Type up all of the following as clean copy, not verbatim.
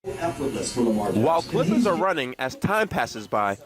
While clippers are running as time passes by,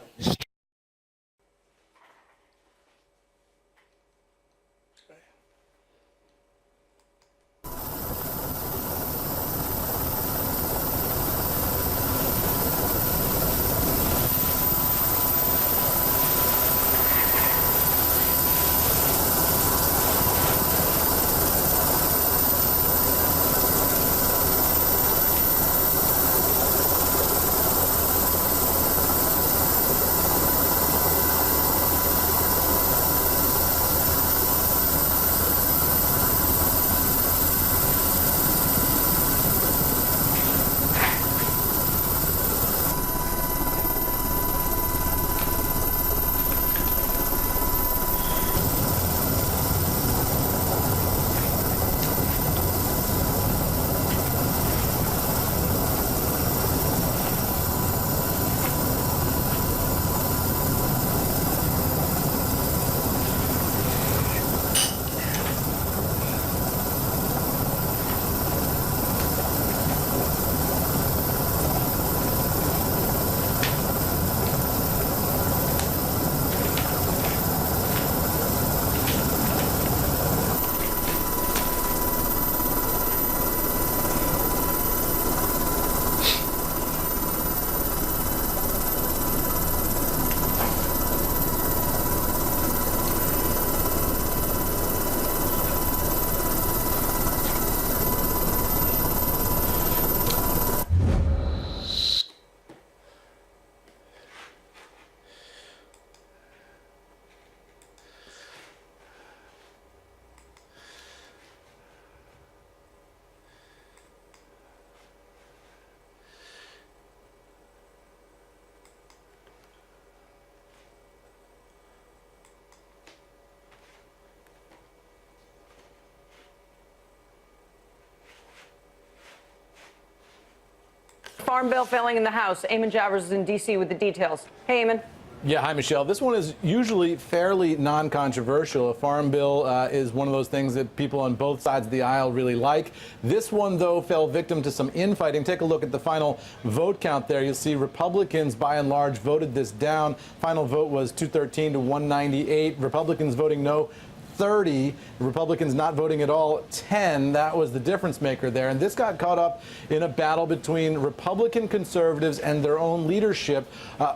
Farm bill failing in the House. Eamon Javers is in D.C. with the details. Hey, Eamon. Yeah, hi, Michelle. This one is usually fairly non-controversial. A farm bill is one of those things that people on both sides of the aisle really like. This one, though, fell victim to some infighting. Take a look at the final vote count there. You'll see Republicans, by and large, voted this down. Final vote was 213 to 198. Republicans voting no, 30. Republicans not voting at all, 10. That was the difference maker there. And this got caught up in a battle between Republican conservatives and their own leadership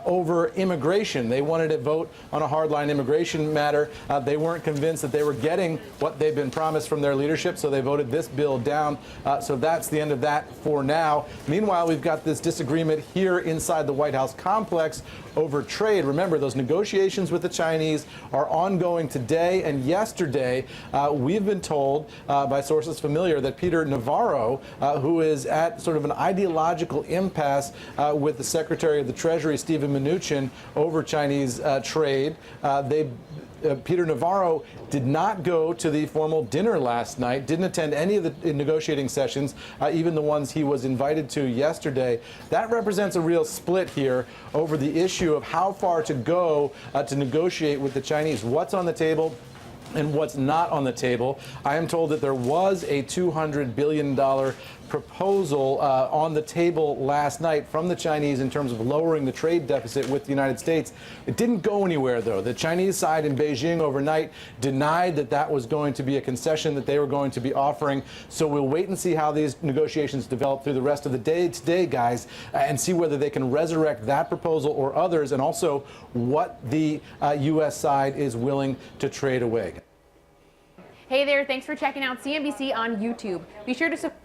over immigration. They wanted to vote on a hardline immigration matter. They weren't convinced that they were getting what they've been promised from their leadership, so they voted this bill down. So that's the end of that for now. Meanwhile, we've got this disagreement here inside the White House complex over trade. Remember, those negotiations with the Chinese are ongoing today and yesterday. We've been told by sources familiar that Peter Navarro, who is at sort of an ideological impasse with the Secretary of the Treasury, Steven Mnuchin, over Chinese trade, Peter Navarro did not go to the formal dinner last night, didn't attend any of the negotiating sessions, even the ones he was invited to yesterday. That represents a real split here over the issue of how far to go to negotiate with the Chinese. What's on the table and what's not on the table. I am told that there was a $200 billion proposal on the table last night from the Chinese in terms of lowering the trade deficit with the United States. It didn't go anywhere, though. The Chinese side in Beijing overnight denied that that was going to be a concession that they were going to be offering. So we'll wait and see how these negotiations develop through the rest of the day today, guys, and see whether they can resurrect that proposal or others, and also what the U.S. side is willing to trade away. Hey there, thanks for checking out CNBC on YouTube. Be sure to subscribe.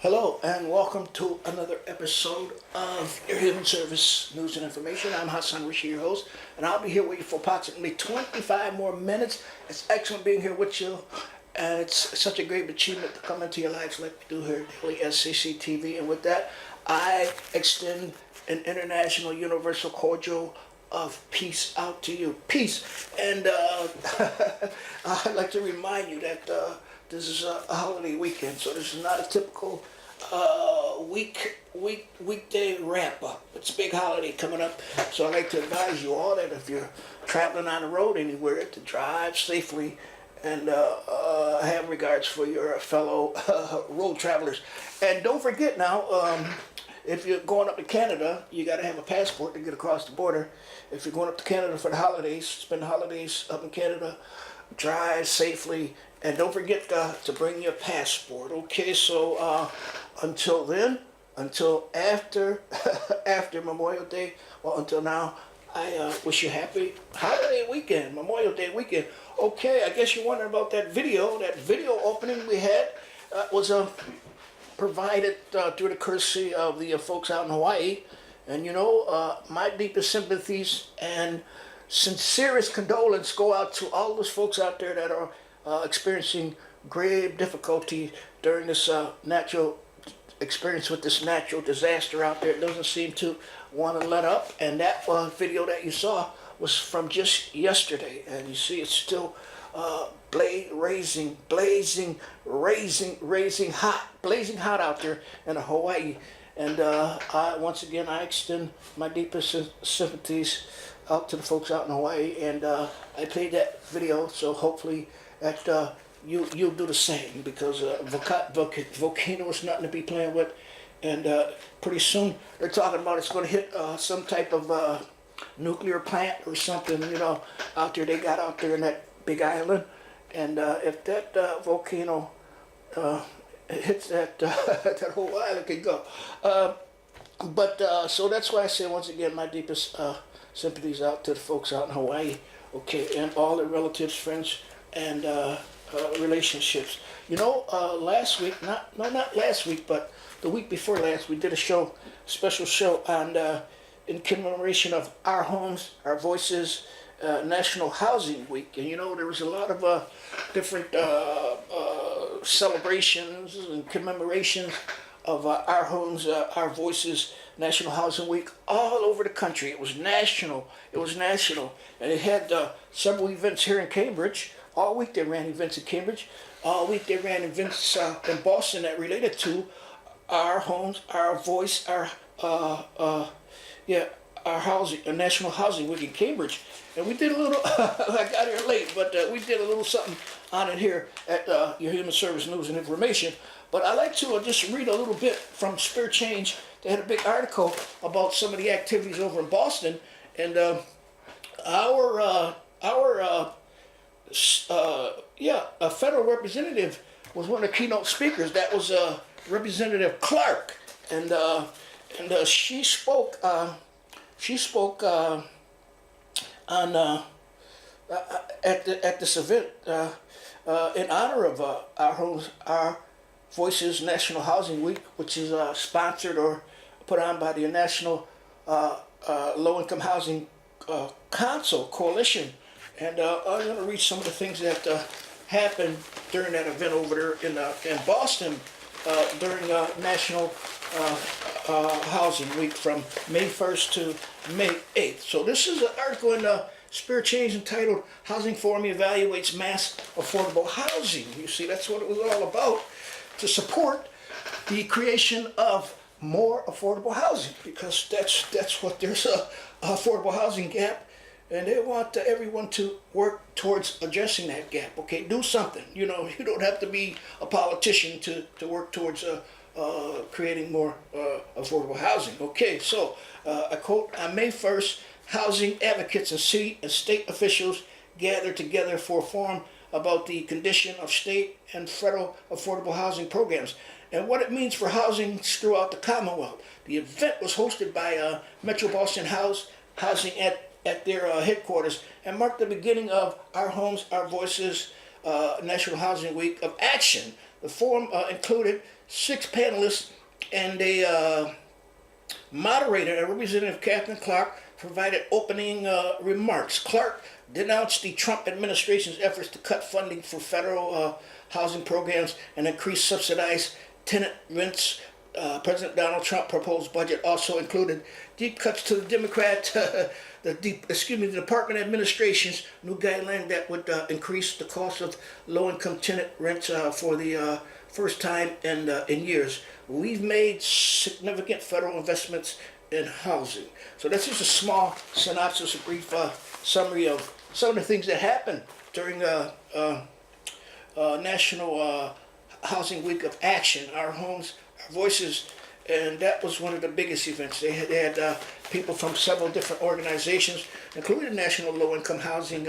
Hello and welcome to another episode of your Human Service News and Information. I'm Hasson, Rashid, your host, and I'll be here with you for approximately 25 more minutes. It's excellent being here with you, and it's such a great achievement to come into your lives like we do here at Daily SCC TV. And with that, I extend an international, universal, cordial of peace out to you. Peace. And I'd like to remind you that this is a holiday weekend, so this is not a typical weekday wrap up. It's a big holiday coming up, so I'd like to advise you all that if you're traveling on the road anywhere, to drive safely and have regards for your fellow road travelers. And don't forget now, if you're going up to Canada, you got to have a passport to get across the border. If you're going up to Canada for the holidays, spend the holidays up in Canada, drive safely, and don't forget to bring your passport. Okay, so until then, until after after Memorial Day, well, until now, I wish you happy holiday weekend, Memorial Day weekend. Okay, I guess you're wondering about that video. That video opening we had was provided through the courtesy of the folks out in Hawaii. And you know, my deepest sympathies and sincerest condolence go out to all those folks out there that are experiencing grave difficulty during this natural experience with this natural disaster out there. It doesn't seem to want to let up. And that video that you saw was from just yesterday. And you see it's still blazing hot out there in Hawaii. And once again, I extend my deepest sympathies out to the folks out in Hawaii. And I played that video, so hopefully that you'll do the same, because volcano is nothing to be playing with. And pretty soon they're talking about it's going to hit some type of nuclear plant or something, you know, out there. They got out there in that big island. And if that volcano hits that, that whole island can go. So that's why I say once again, my deepest sympathies out to the folks out in Hawaii, okay, and all their relatives, friends, and relationships. You know, last week, not last week, but the week before last, we did a show, special show on in commemoration of Our Homes, Our Voices, National Housing Week. And you know, there was a lot of different celebrations and commemorations of Our Homes, Our Voices, National Housing Week all over the country. It was national. It was national. And it had several events here in Cambridge. All week they ran events in Cambridge. All week they ran events in Boston that related to Our Homes, Our Voice, our housing, a National Housing Week in Cambridge. And we did a little, I got here late, but we did a little something on it here at your Human Service News and Information. But I like to just read a little bit from Spirit Change. They had a big article about some of the activities over in Boston. And a federal representative was one of the keynote speakers. That was Representative Clark. And she spoke on at this event in honor of Our Homes, Our Voices National Housing Week, which is sponsored or put on by the National Low Income Housing Council Coalition. And I'm going to read some of the things that happened during that event over there in Boston during National Housing Week from May 1st to May 8th. So this is an article in Spirit Change entitled Housing Forum Evaluates Mass Affordable Housing. You see, that's what it was all about, to support the creation of more affordable housing, because that's what there's a affordable housing gap, and they want everyone to work towards addressing that gap. Okay, do something. You know, you don't have to be a politician to work towards creating more affordable housing. Okay, so I quote, on May 1st, housing advocates and city and state officials gathered together for a forum about the condition of state and federal affordable housing programs and what it means for housing throughout the Commonwealth. The event was hosted by Metro Boston Housing at their headquarters and marked the beginning of Our Homes, Our Voices National Housing Week of Action. The forum included 6 panelists, and they moderator and Representative Catherine Clark provided opening remarks. Clark denounced the Trump administration's efforts to cut funding for federal housing programs and increase subsidized tenant rents. President Donald Trump proposed budget also included deep cuts to the the Department of Administration's new guideline that would increase the cost of low-income tenant rents for the first time in years. We've made significant federal investments in housing. So that's just a small synopsis, a brief summary of some of the things that happened during National Housing Week of Action, Our Homes, Our Voices, and that was one of the biggest events. They had people from several different organizations, including the National Low Income Housing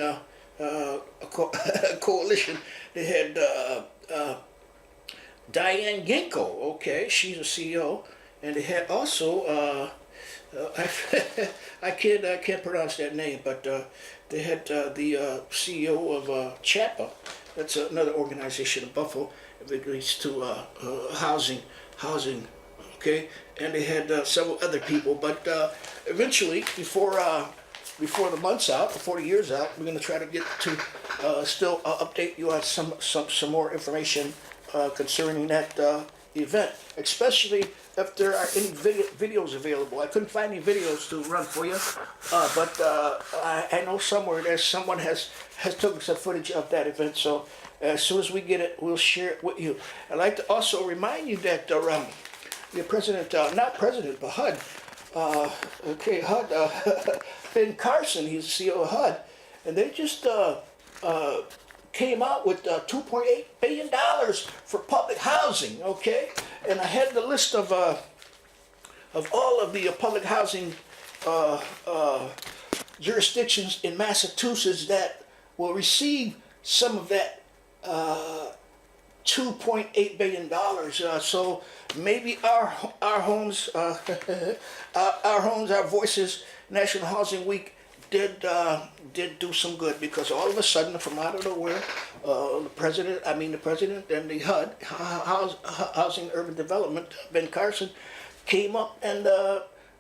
Coalition. They had Diane Ginkgo, okay, she's a CEO, and they had also I can't pronounce that name, but they had the CEO of CHAPA. That's another organization in Buffalo. It relates to housing, okay, and they had several other people. But eventually, before the month's out, before the year's out, we're going to try to get to still update you on some more information concerning that event, especially if there are any videos available. I couldn't find any videos to run for you, but I know somewhere there's someone has taken some footage of that event. So as soon as we get it, we'll share it with you. I'd like to also remind you that the president, not president, but HUD, okay, HUD, Ben Carson, he's the CEO of HUD, and they just came out with $2.8 billion for public housing, okay? And I had the list of all of the public housing jurisdictions in Massachusetts that will receive some of that $2.8 billion. So maybe our homes, our homes, our voices, National Housing Week did do some good, because all of a sudden, from out of nowhere, the president and the HUD, Housing and Urban Development, Ben Carson, came up and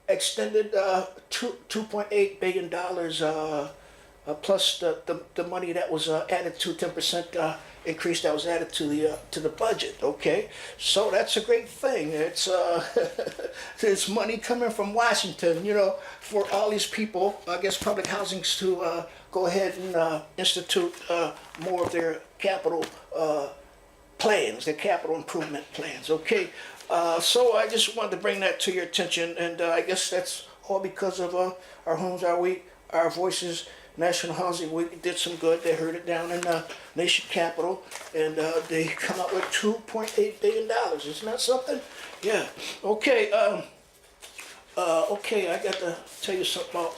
extended $2.8 billion plus the money that was added to 10% increase that was added to the budget. Okay, so that's a great thing. It's there's money coming from Washington, you know, for all these people. I guess public housings to go ahead and institute more of their capital plans, their capital improvement plans. Okay, so I just wanted to bring that to your attention, and I guess that's all because of Our Homes, Our Week, Our Voices. National Housing Week did some good. They heard it down in the nation capital, and they come out with $2.8 billion. Isn't that something? Yeah. Okay. Okay. I got to tell you something about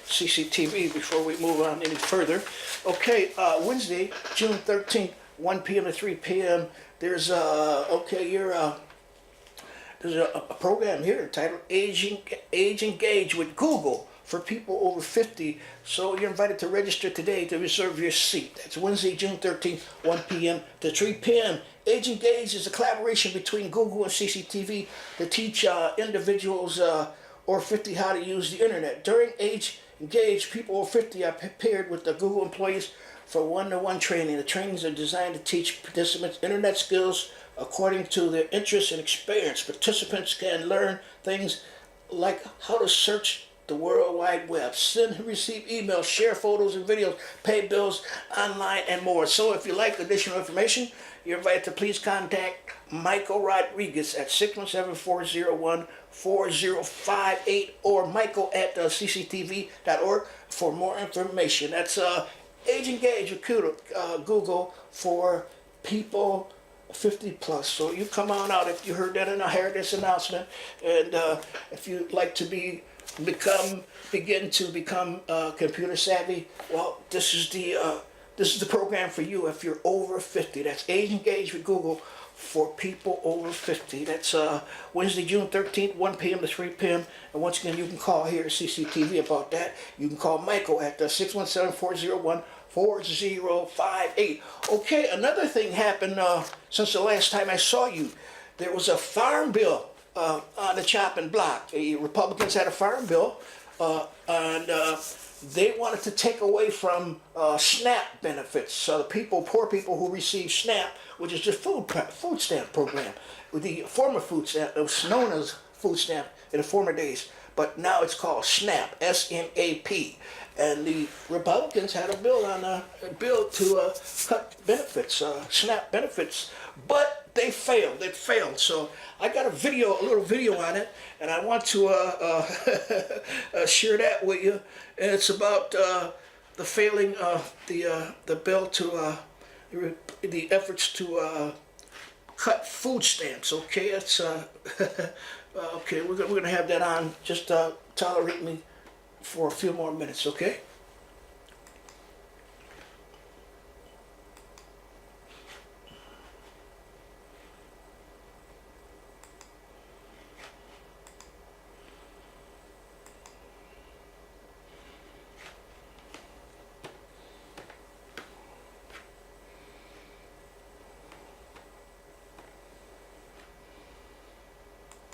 CCTV before we move on any further. Okay. Wednesday, June 13th, 1 p.m. to 3 p.m. There's there's a program here entitled Age Engage with Google for people over 50. So you're invited to register today to reserve your seat. That's Wednesday, June 13th, 1 p.m. to 3 p.m. Age Engage is a collaboration between Google and CCTV to teach individuals over 50 how to use the internet. During Age Engage, people over 50 are paired with the Google employees for one-to-one training. The trainings are designed to teach participants internet skills according to their interests and experience. Participants can learn things like how to search the World Wide Web, send and receive emails, share photos and videos, pay bills online, and more. So if you like additional information, you're invited to please contact Michael Rodriguez at 617-401-4058 or Michael at cctv.org for more information. That's Age Engage with Google for people 50 plus. So you come on out if you heard that and I heard this announcement, and if you'd like to begin to become computer savvy, well, this is the program for you if you're over 50. That's Age Engage with Google for people over 50. That's Wednesday, June 13th, 1 p.m. to 3 p.m. And once again, you can call here at CCTV about that. You can call Michael at 617-401-4058. Okay, another thing happened since the last time I saw you. There was a farm bill on the chopping block. The Republicans had a farm bill, and they wanted to take away from SNAP benefits. So the poor people who receive SNAP, which is the food stamp program, the former food stamp, it was known as food stamp in the former days. but now it's called SNAP, S-N-A-P. And the Republicans had a bill on a bill to cut benefits, SNAP benefits, but they failed. It failed. So I got a little video on it, and I want to share that with you. And it's about the failing of the bill to the efforts to cut food stamps. Okay, it's okay. We're gonna have that on. Just tolerate me for a few more minutes, okay?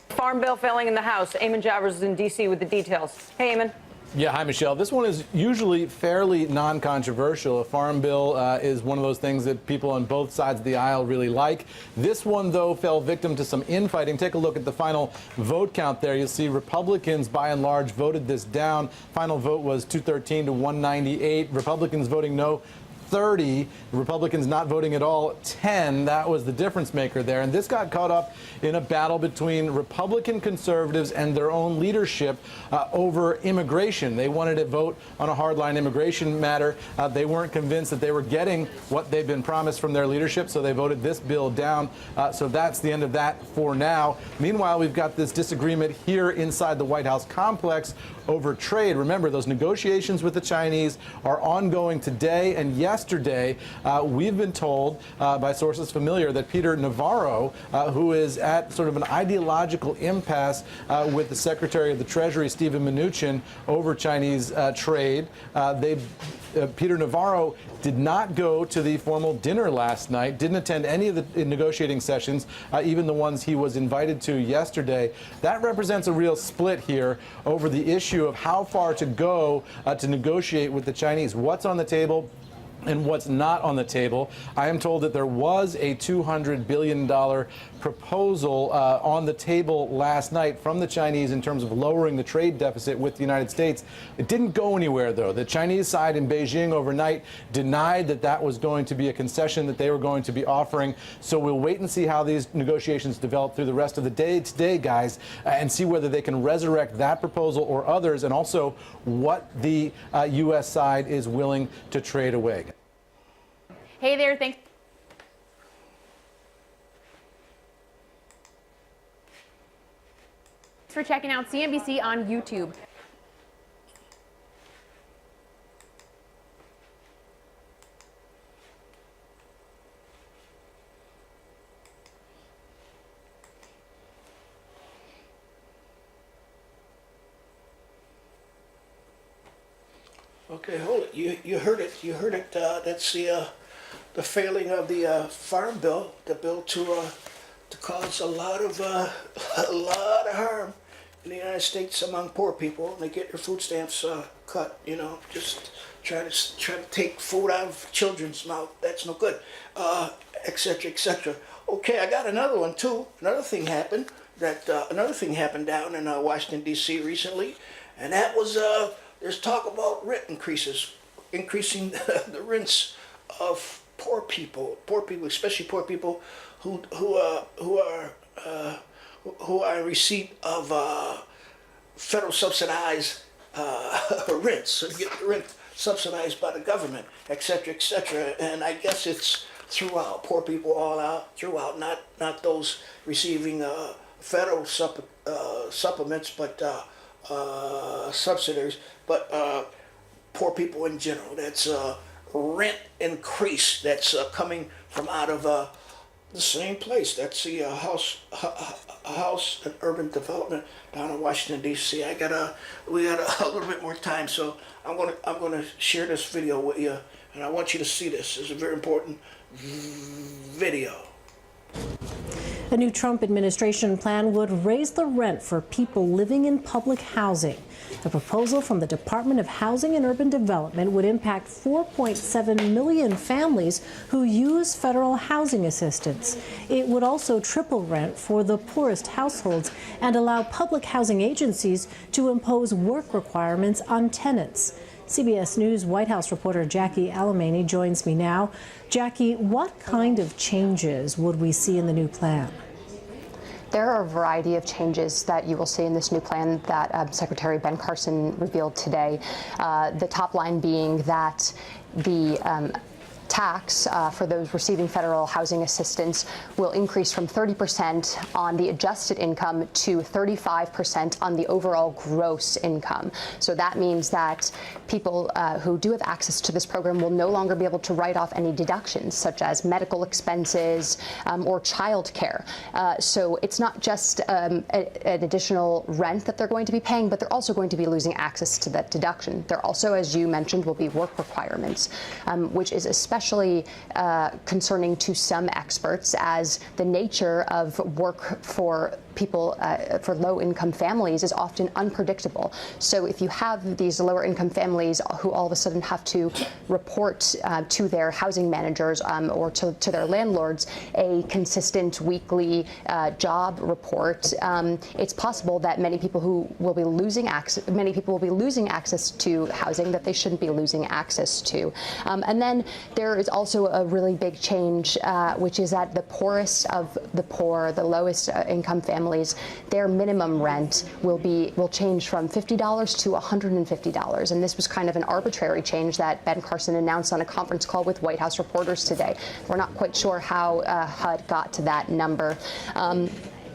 Farm bill failing in the House. Eamon Javers is in D.C. with the details. Hey, Eamon. Yeah, hi, Michelle. This one is usually fairly non-controversial. A farm bill is one of those things that people on both sides of the aisle really like. This one, though, fell victim to some infighting. Take a look at the final vote count there. You'll see Republicans, by and large, voted this down. Final vote was 213 to 198. Republicans voting no, 30. Republicans not voting at all, 10. That was the difference maker there. And this got caught up in a battle between Republican conservatives and their own leadership over immigration. They wanted to vote on a hardline immigration matter. They weren't convinced that they were getting what they'd been promised from their leadership, so they voted this bill down. So that's the end of that for now. Meanwhile, we've got this disagreement here inside the White House complex over trade. Remember, those negotiations with the Chinese are ongoing today and yesterday. We've been told by sources familiar that Peter Navarro, who is at sort of an ideological impasse with the Secretary of the Treasury, Steven Mnuchin, over Chinese trade. Peter Navarro did not go to the formal dinner last night, didn't attend any of the negotiating sessions, even the ones he was invited to yesterday. That represents a real split here over the issue of how far to go to negotiate with the Chinese. What's on the table and what's not on the table. I am told that there was a $200 billion proposal on the table last night from the Chinese in terms of lowering the trade deficit with the United States. It didn't go anywhere, though. The Chinese side in Beijing overnight denied that that was going to be a concession that they were going to be offering. So we'll wait and see how these negotiations develop through the rest of the day today, guys, and see whether they can resurrect that proposal or others, and also what the U.S. side is willing to trade away. Hey there, thanks for checking out CNBC on YouTube. Okay, hold it. You heard it. You heard it. That's the failing of the farm bill, the bill to cause a lot of harm in the United States among poor people, and they get their food stamps cut. You know, just trying to take food out of children's mouth. That's no good, etc., etc. Okay, I got another one too. Another thing happened down in Washington D.C. recently, and that was there's talk about rent increases, increasing the rents of poor people, especially poor people who are in receipt of federal subsidized rents, so get the rent subsidized by the government, etc., etc. And I guess it's throughout, poor people all out, throughout, not those receiving federal supplements, but subsidies, but poor people in general. That's rent increase that's coming from out of the same place. That's the House and Urban Development down in Washington D.C. We got a little bit more time, so I'm gonna share this video with you, and I want you to see this. It's a very important video. A new Trump administration plan would raise the rent for people living in public housing. The proposal from the Department of Housing and Urban Development would impact 4.7 million families who use federal housing assistance. It would also triple rent for the poorest households and allow public housing agencies to impose work requirements on tenants. CBS News White House reporter Jackie Alamany joins me now. Jackie, what kind of changes would we see in the new plan? There are a variety of changes that you will see in this new plan that Secretary Ben Carson revealed today. The top line being that the tax for those receiving federal housing assistance will increase from 30% on the adjusted income to 35% on the overall gross income. So that means that people who do have access to this program will no longer be able to write off any deductions, such as medical expenses or child care. So it's not just an additional rent that they're going to be paying, but they're also going to be losing access to that deduction. There also, as you mentioned, will be work requirements, which is especially concerning to some experts, as the nature of work for people, for low-income families, is often unpredictable. So if you have these lower-income families who all of a sudden have to report to their housing managers or to their landlords a consistent weekly job report, it's possible that many people will be losing access to housing that they shouldn't be losing access to. And then there is also a really big change, which is that the poorest of the poor, the lowest income families, their minimum rent will change from $50 to $150. And this was kind of an arbitrary change that Ben Carson announced on a conference call with White House reporters today. We're not quite sure how HUD got to that number.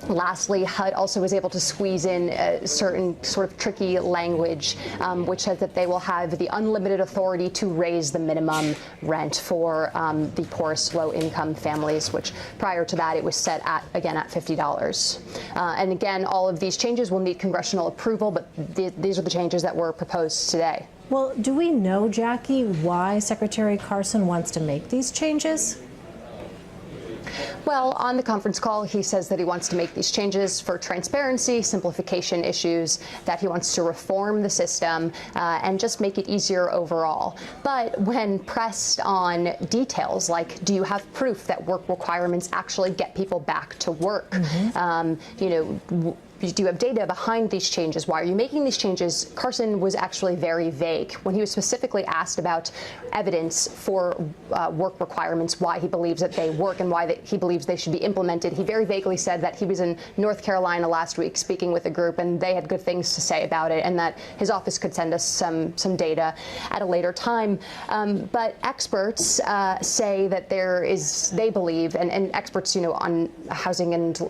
Lastly, HUD also was able to squeeze in a certain sort of tricky language, which says that they will have the unlimited authority to raise the minimum rent for the poorest low-income families, which prior to that it was set at, again, at $50. And again, all of these changes will need congressional approval, but these are the changes that were proposed today. Well, do we know, Jackie, why Secretary Carson wants to make these changes? Well, on the conference call, he says that he wants to make these changes for transparency, simplification issues, that he wants to reform the system and just make it easier overall. But when pressed on details, like, do you have proof that work requirements actually get people back to work? Do you have data behind these changes? Why are you making these changes? Carson was actually very vague. When he was specifically asked about evidence for work requirements, why he believes that they work and why he believes they should be implemented, he very vaguely said that he was in North Carolina last week speaking with a group and they had good things to say about it, and that his office could send us some data at a later time. But experts say that they believe, and experts, on housing and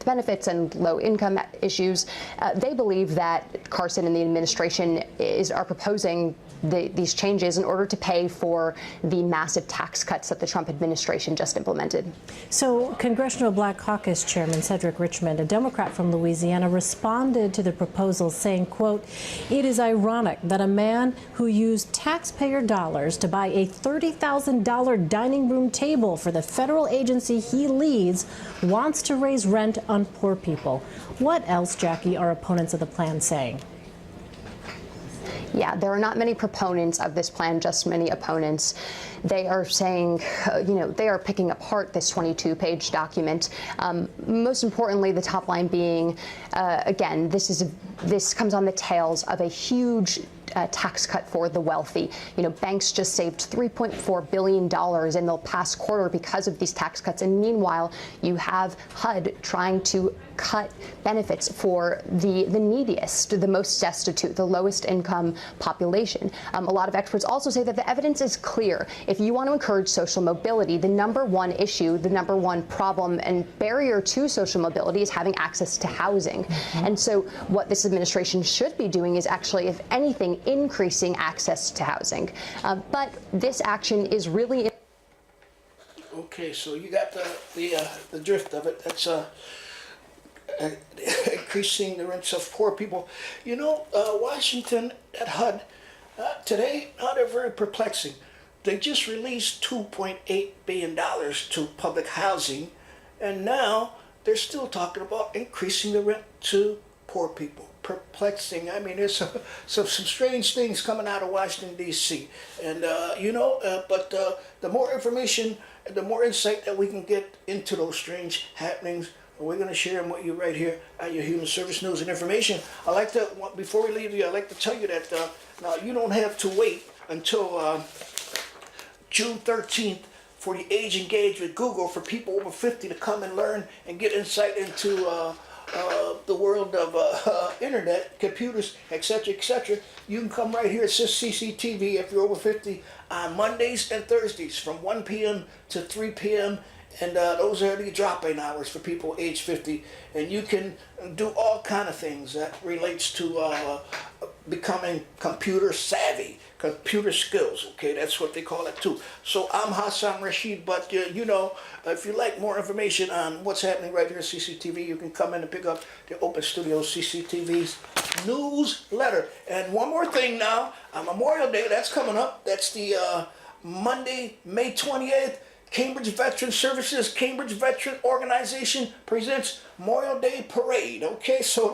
benefits and low-income issues, they believe that Carson and the administration are proposing these changes in order to pay for the massive tax cuts that the Trump administration just implemented. So Congressional Black Caucus Chairman Cedric Richmond, a Democrat from Louisiana, responded to the proposal saying, quote, "It is ironic that a man who used taxpayer dollars to buy a $30,000 dining room table for the federal agency he leads wants to raise rent on poor people." What else, Jackie, are opponents of the plan saying? Yeah, there are not many proponents of this plan, just many opponents. They are saying, they are picking apart this 22-page document. Most importantly, the top line being, again, this comes on the tails of a huge tax cut for the wealthy. Banks just saved $3.4 billion in the past quarter because of these tax cuts. And meanwhile, you have HUD trying to cut benefits for the neediest, the most destitute, the lowest income population. A lot of experts also say that the evidence is clear. If you want to encourage social mobility, the number one issue, the number one problem and barrier to social mobility is having access to housing. And so what this administration should be doing is actually, if anything, increasing access to housing. But this action is really... Okay, so you got the drift of it. That's increasing the rents of poor people. Washington at HUD today, they're very perplexing. They just released $2.8 billion to public housing, and now they're still talking about increasing the rent to poor people. Perplexing. I mean, there's some strange things coming out of Washington, D.C. And, but the more information, the more insight that we can get into those strange happenings, we're going to share them with you right here at your Human Service News and Information. Before we leave you, I'd like to tell you that now you don't have to wait until June 13th for the Age Engaged with Google for people over 50 to come and learn and get insight into the world of internet, computers, etc., etc. You can come right here at CCTV if you're over 50 on Mondays and Thursdays from 1 p.m. to 3 p.m. And those are the drop-in hours for people age 50. And you can do all kind of things that relates to becoming computer savvy, computer skills. Okay, that's what they call it too. So I'm Hasson Rashid, but if you like more information on what's happening right here at CCTV, you can come in and pick up the Open Studios CCTV's newsletter. And one more thing now, on Memorial Day, that's coming up. That's the Monday, May 28th. Cambridge Veteran Services, Cambridge Veteran Organization presents Memorial Day Parade. Okay, so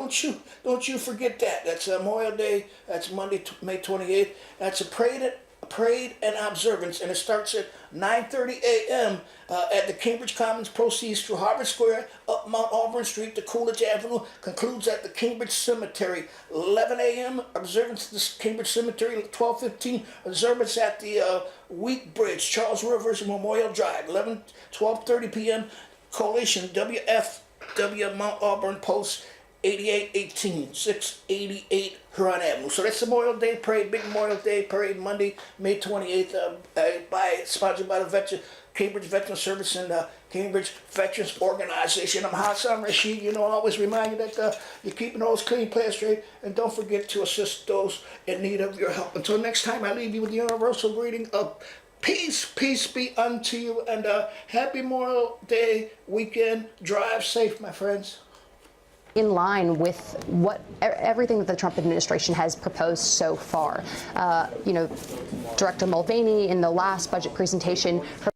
don't you forget that. That's Memorial Day. That's Monday, May 28th. That's a parade and observance, and it starts at 9:30 a.m. At the Cambridge Commons, proceeds through Harvard Square, up Mount Auburn Street to Coolidge Avenue, concludes at the Cambridge Cemetery. 11 a.m. observance at the Cambridge Cemetery. 12:15 observance at the Wheat Bridge, Charles Rivers Memorial Drive. 12:30 p.m. Collation WFW Mount Auburn Post 8818, 688 Huron Avenue. So that's the Memorial Day Parade, big Memorial Day Parade, Monday, May 28th, sponsored by the Cambridge Veteran Service and Cambridge Veterans Organization. I'm Hasson Rashid. I always remind you that you're keeping those clean, play straight, and don't forget to assist those in need of your help. Until next time, I leave you with the universal greeting of peace. Peace be unto you, and happy Memorial Day weekend. Drive safe, my friends. In line with everything that the Trump administration has proposed so far. Director Mulvaney in the last budget presentation, her